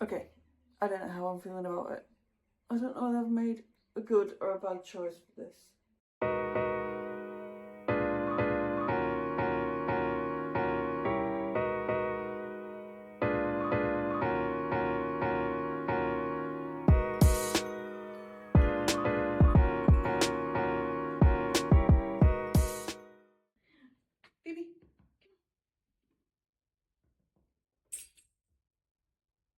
Okay, I don't know how I'm feeling about it. I don't know whether I've made a good or a bad choice for this. Phoebe,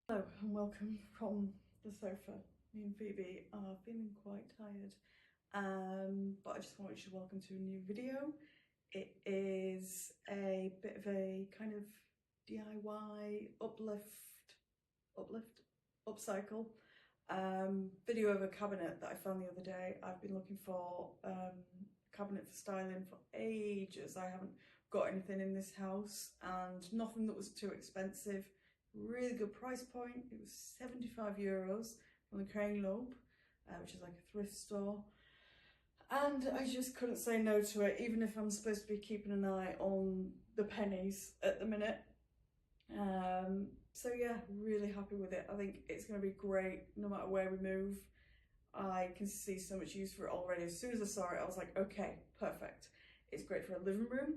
hello and welcome from the sofa. Me and Phoebe are feeling quite tired, but I just wanted to welcome to a new video. It is a bit of a kind of DIY upcycle video of a cabinet that I found the other day. I've been looking for a cabinet for styling for ages. I haven't got anything in this house and nothing that was too expensive. Really good price point. It was €75 from the Kringloop, which is like a thrift store. And I just couldn't say no to it, even if I'm supposed to be keeping an eye on the pennies at the minute. So yeah, really happy with it. I think it's going to be great no matter where we move. I can see so much use for it already. As soon as I saw it, I was like, okay, perfect. It's great for a living room.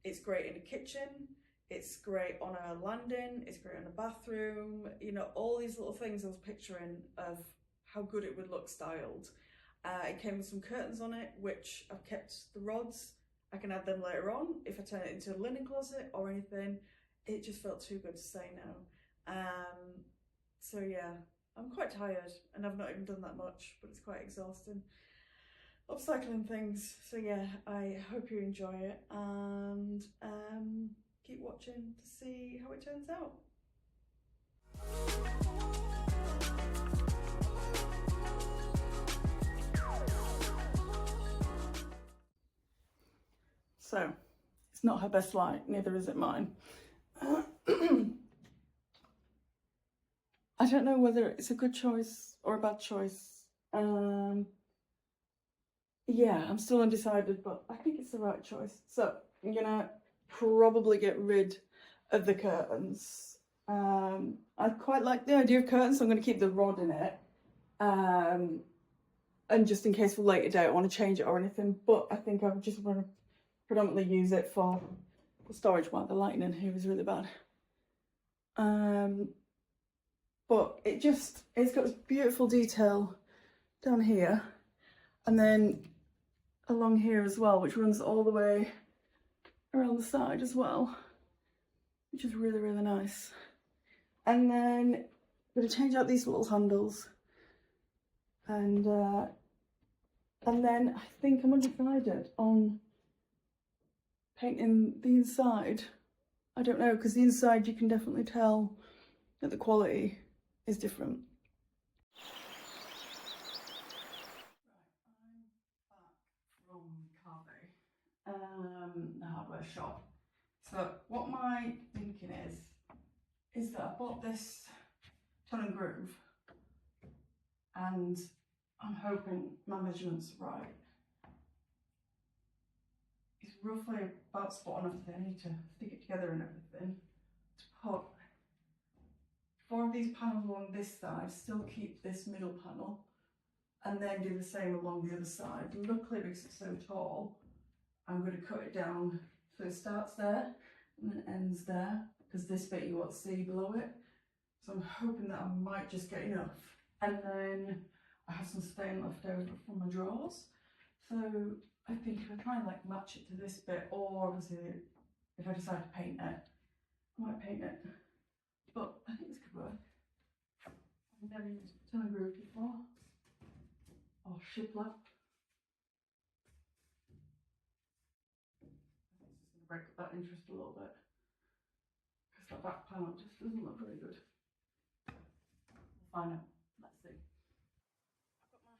It's great in a kitchen. It's great on a landing. It's great in a bathroom. You know, all these little things I was picturing of how good it would look styled. It came with some curtains on it, which I've kept the rods. I can add them later on if I turn it into a linen closet or anything. It just felt too good to say no. So yeah, I'm quite tired and I've not even done that much, but it's quite exhausting. Upcycling things. So yeah, I hope you enjoy it and keep watching to see how it turns out. So, it's not her best light, neither is it mine. I don't know whether it's a good choice or a bad choice. Yeah, I'm still undecided, but I think it's the right choice. So, I'm gonna probably get rid of the curtains. I quite like the idea of curtains, so I'm gonna keep the rod in it. And just in case for later date I want to change it or anything, but I think I just want to predominantly use it for storage. While the lighting in here is really bad. But it's got this beautiful detail down here and then along here as well, which runs all the way around the side as well, which is really, really nice. And then I'm going to change out these little handles and then I think I'm undecided on painting the inside. I don't know, because the inside you can definitely tell that the quality is different. Right, I'm back from the hardware shop. So what my thinking is that I bought this tongue and groove and I'm hoping my measurements are right. It's roughly about spot on everything. I need to stick it together and everything to put 4 of these panels along this side, still keep this middle panel, and then do the same along the other side. Luckily, because it's so tall, I'm going to cut it down so it starts there and then ends there, because this bit you won't see below it. So I'm hoping that I might just get enough. And then I have some stain left over from my drawers. So I think if I try and like match it to this bit, or obviously if I decide to paint it, I might paint it. But I think this could work. I've never used tongue and groove before, or shiplap. I think it's just going to break up that interest a little bit, because that back panel just doesn't look very good. We'll find out. Let's see. I've got my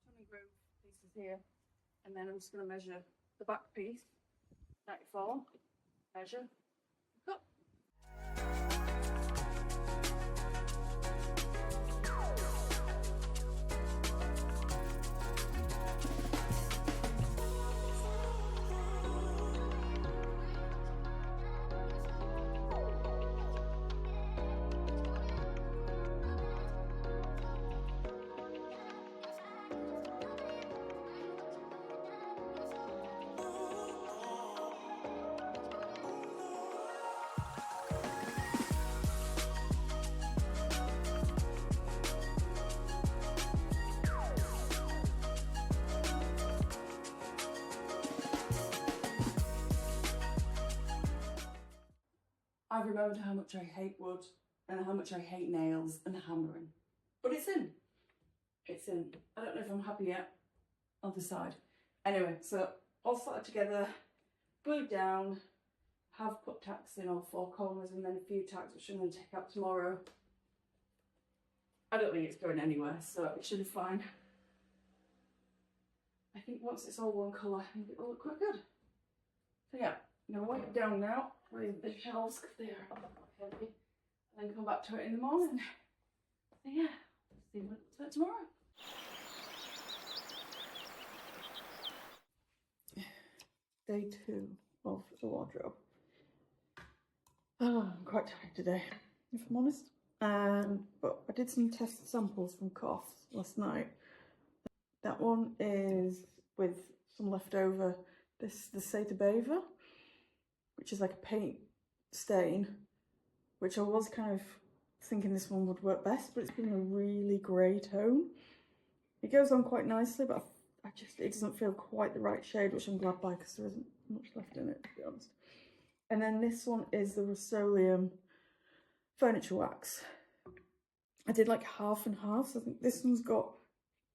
tongue and groove pieces here, and then I'm just going to measure the back piece. 94. Measure. Cut. I've remembered how much I hate wood and how much I hate nails and hammering. But it's in. It's in. I don't know if I'm happy yet. I'll decide. Anyway, so all sorted together, glued down, have put tacks in all four corners and then a few tacks which I'm going to take out tomorrow. I don't think it's going anywhere, so it should be fine. I think once it's all one colour, I think it will look quite good. So yeah, I'm going to wipe it down now with the shelves because they are quite heavy, and then come back to it in the morning. So yeah, see what it's like tomorrow. Day 2 of the wardrobe. Oh, I'm quite tired today, if I'm honest. But I did some test samples from Cough last night. That one is with some leftover, the Seta Beaver, which is like a paint stain, which I was kind of thinking this one would work best, but it's been a really grey tone. It goes on quite nicely, but it doesn't feel quite the right shade, which I'm glad by because there isn't much left in it, to be honest. And then this one is the Rust-Oleum furniture wax. I did like half and half, so I think this one's got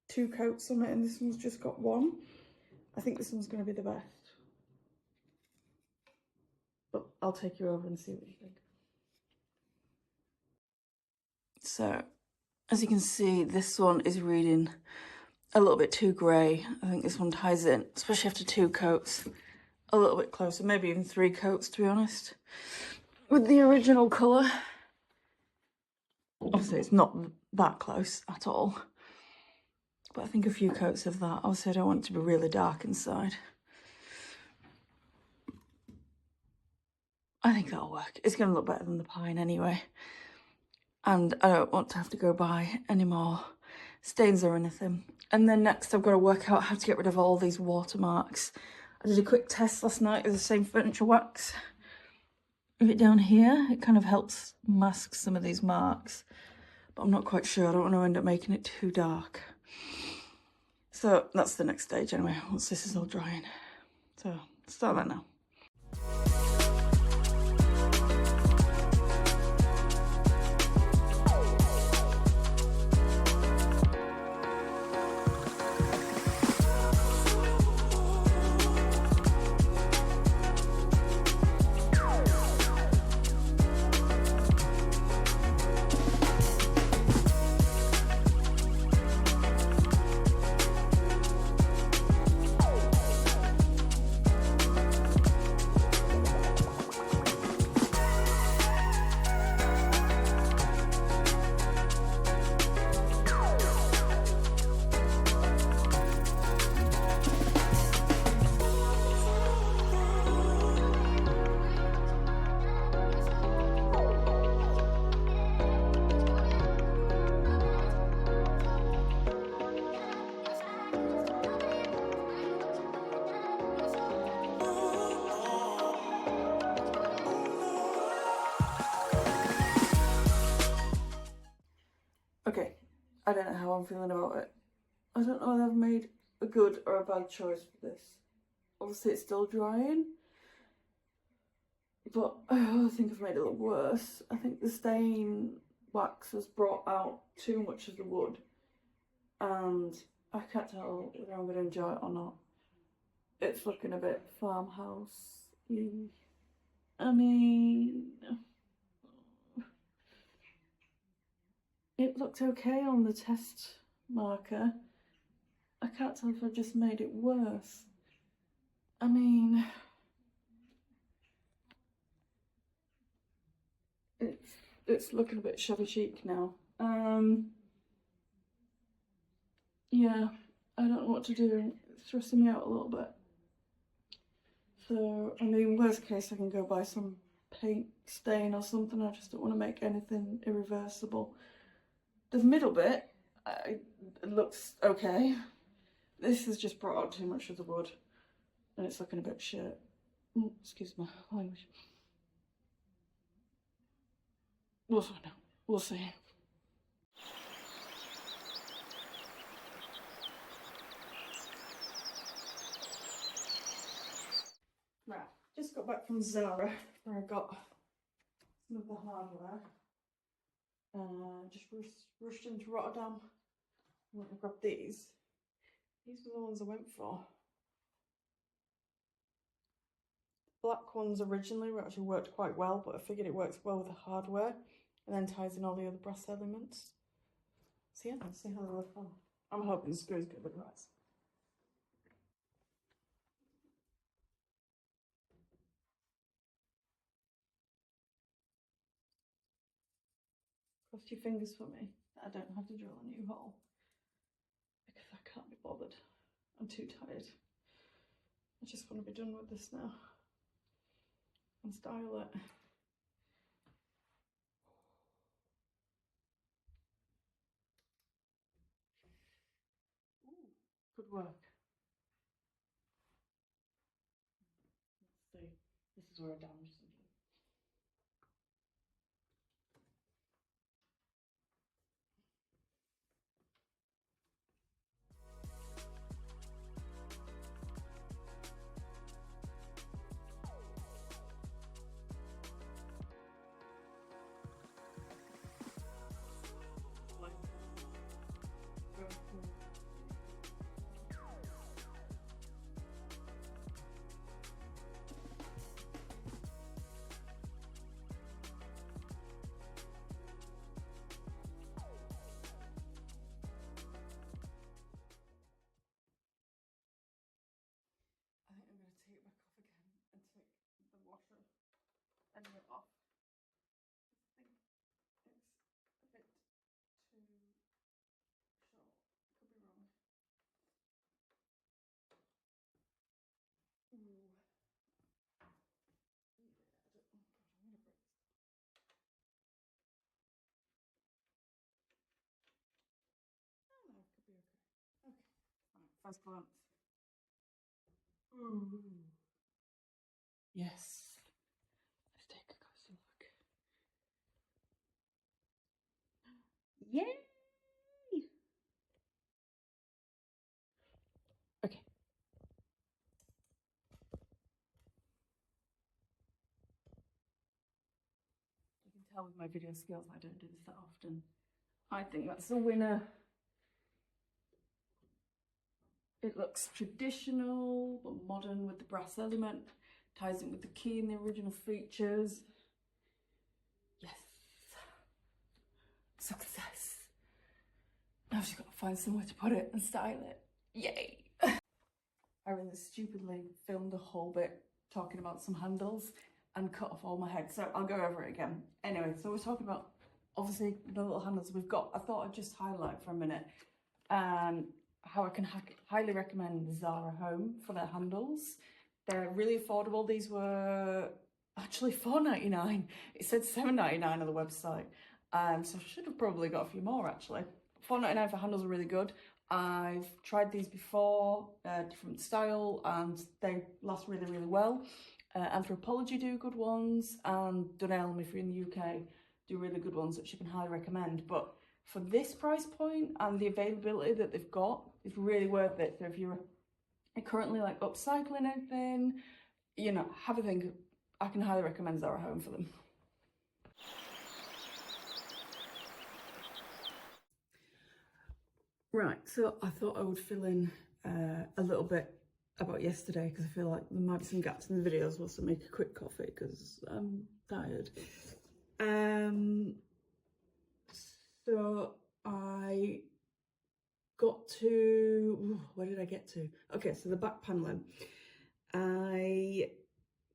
2 coats on it and this one's just got 1. I think this one's going to be the best. But I'll take you over and see what you think. So, as you can see, this one is reading a little bit too grey. I think this one ties in, especially after 2 coats, a little bit closer, maybe even 3 coats, to be honest, with the original colour. Obviously, it's not that close at all, but I think a few coats of that. Obviously, I don't want it to be really dark inside. I think that'll work. It's going to look better than the pine anyway. And I don't want to have to go buy any more stains or anything. And then next I've got to work out how to get rid of all these watermarks. I did a quick test last night with the same furniture wax. If it down here, it kind of helps mask some of these marks. But I'm not quite sure. I don't want to end up making it too dark. So that's the next stage anyway, once this is all drying. So start that now. Okay, I don't know how I'm feeling about it. I don't know whether I've made a good or a bad choice for this. Obviously it's still drying, but I think I've made it look worse. I think the stain wax has brought out too much of the wood, and I can't tell whether I'm going to enjoy it or not. It's looking a bit farmhouse-y. I mean, it looked okay on the test marker. I can't tell if I've just made it worse. I mean, it's looking a bit shabby chic now. Yeah, I don't know what to do. It's stressing me out a little bit. So, I mean, worst case, I can go buy some paint stain or something. I just don't want to make anything irreversible. The middle bit, it looks okay. This has just brought out too much of the wood, and it's looking a bit shit. Excuse my language. We'll find out. We'll see. Right, just got back from Zara, where I got some of the hardware. Just rushed into Rotterdam. I went and grabbed these. These were the ones I went for. Black ones originally actually worked quite well, but I figured it works well with the hardware and then ties in all the other brass elements. So yeah, let's see how they look on. I'm hoping the screws get a bit right. Cross your fingers for me that I don't have to drill a new hole, because I can't be bothered. I'm too tired. I just want to be done with this now and style it. Ooh, good work. Let's see. This is where I damaged something. And it off. I think it's a bit too short. Could be wrong. Ooh. Yeah, oh god, I'm gonna break this. Oh no, it could be okay. Okay, right, first glance. Ooh. Yes. Let's take a closer look. Yay! Okay. You can tell with my video skills I don't do this that often. I think that's a winner. It looks traditional but modern with the brass element. Ties in with the key and the original features. Yes. Success. Now I've just got to find somewhere to put it and style it. Yay. I really stupidly filmed a whole bit talking about some handles and cut off all my head, so I'll go over it again. Anyway, so we're talking about obviously the little handles we've got. I thought I'd just highlight for a minute how I can highly recommend Zara Home for their handles. They're really affordable. These were actually $4.99. It said $7.99 on the website, so I should have probably got a few more actually. $4.99 for handles are really good. I've tried these before, different style, and they last really, really well. Anthropology do good ones, and Dunelm, if you're in the UK, do really good ones, which I can highly recommend. But for this price point and the availability that they've got, it's really worth it. So if you're currently like upcycling anything, you know, have a think. I can highly recommend Zara Home for them. Right, so I thought I would fill in a little bit about yesterday, because I feel like there might be some gaps in the videos whilst I make a quick coffee because I'm tired. So I got to, where did I get to? Okay, so the back paneling. I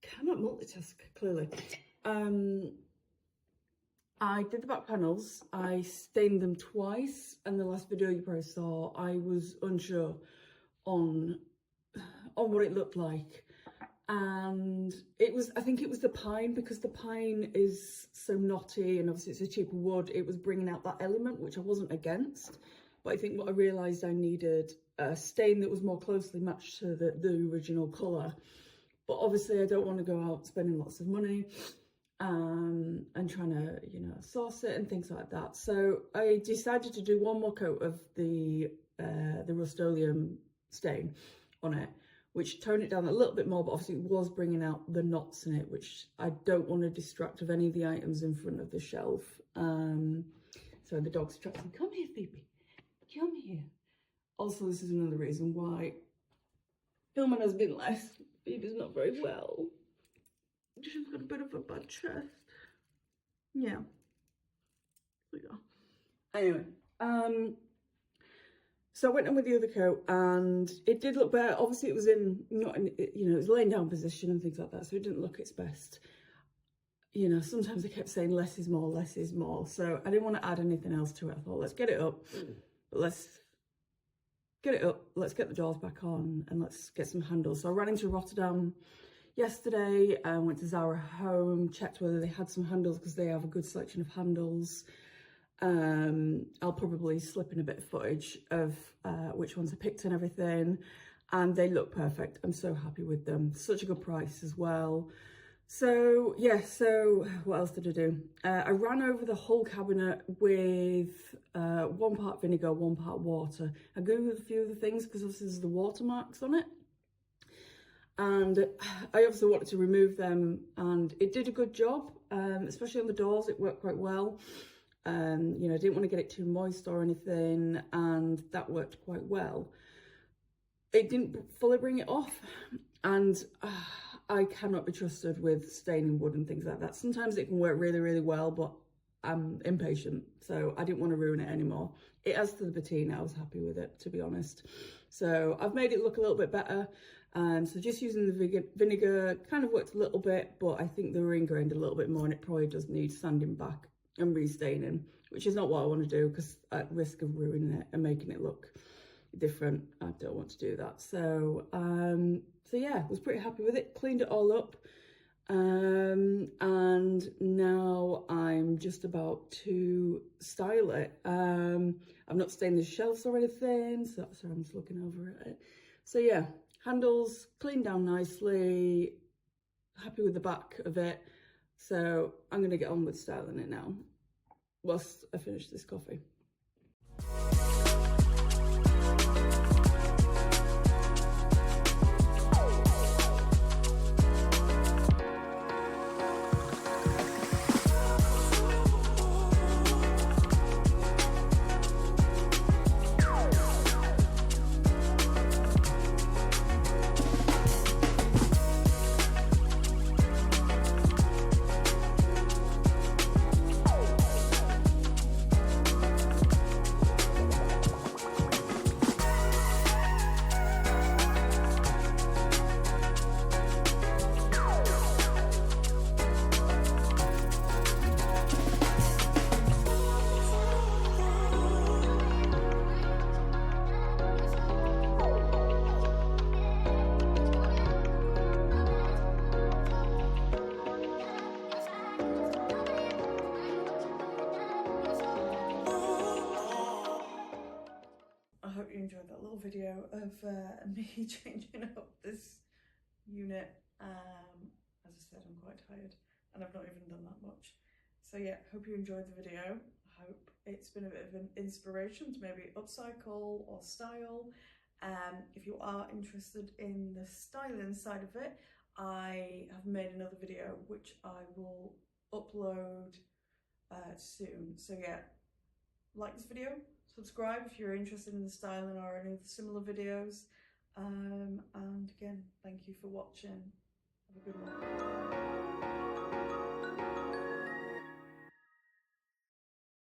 cannot multitask, clearly. I did the back panels. I stained them twice, and the last video you probably saw, I was unsure on what it looked like. And it was, I think it was the pine, because the pine is so knotty and obviously it's a cheaper wood. It was bringing out that element, which I wasn't against. But I think what I realised, I needed a stain that was more closely matched to the original colour. But obviously I don't want to go out spending lots of money and trying to, you know, source it and things like that. So I decided to do one more coat of the Rust-Oleum stain on it, which toned it down a little bit more, but obviously it was bringing out the knots in it, which I don't want to distract of any of the items in front of the shelf. So the dog's attracting. Come here, Phoebe. Come here. Also, this is another reason why filming has been less. Phoebe's not very well. She's got a bit of a bad chest. Yeah. There we go. Anyway, so I went in with the other coat and it did look better. Obviously it was in, not in, you know, it was laying down position and things like that, so it didn't look its best. You know, sometimes I kept saying less is more, less is more. So I didn't want to add anything else to it. I thought, let's get it up, but let's get it up, let's get the doors back on and let's get some handles. So I ran into Rotterdam yesterday and went to Zara Home, checked whether they had some handles because they have a good selection of handles. I'll probably slip in a bit of footage of which ones I picked and everything, and they look perfect. I'm so happy with them. Such a good price as well. So yeah, so what else did I do? I ran over the whole cabinet with 1 part vinegar, 1 part water. I googled a few of the things because obviously there's the watermarks on it. And I obviously wanted to remove them, and it did a good job, especially on the doors. It worked quite well. You know, I didn't want to get it too moist or anything, and that worked quite well. It didn't fully bring it off, and I cannot be trusted with staining wood and things like that. Sometimes it can work really, really well, but I'm impatient, so I didn't want to ruin it anymore. It adds to the patina. I was happy with it, to be honest. So I've made it look a little bit better. So just using the vinegar kind of worked a little bit, but I think they were ingrained a little bit more, and it probably does need sanding back and restaining, which is not what I want to do, because at risk of ruining it and making it look different, I don't want to do that. So so yeah, was pretty happy with it, cleaned it all up, and now I'm just about to style it. I've not stained the shelves or anything, so I'm just looking over at it. So yeah, handles cleaned down nicely, happy with the back of it. So I'm going to get on with styling it now whilst I finish this coffee. I hope you enjoyed that little video of me changing up this unit. As I said, I'm quite tired and I've not even done that much. So yeah, hope you enjoyed the video. I hope it's been a bit of an inspiration to maybe upcycle or style. If you are interested in the styling side of it, I have made another video which I will upload soon. So yeah, like this video, subscribe if you're interested in the styling or any of the similar videos, and again, thank you for watching. Have a good one.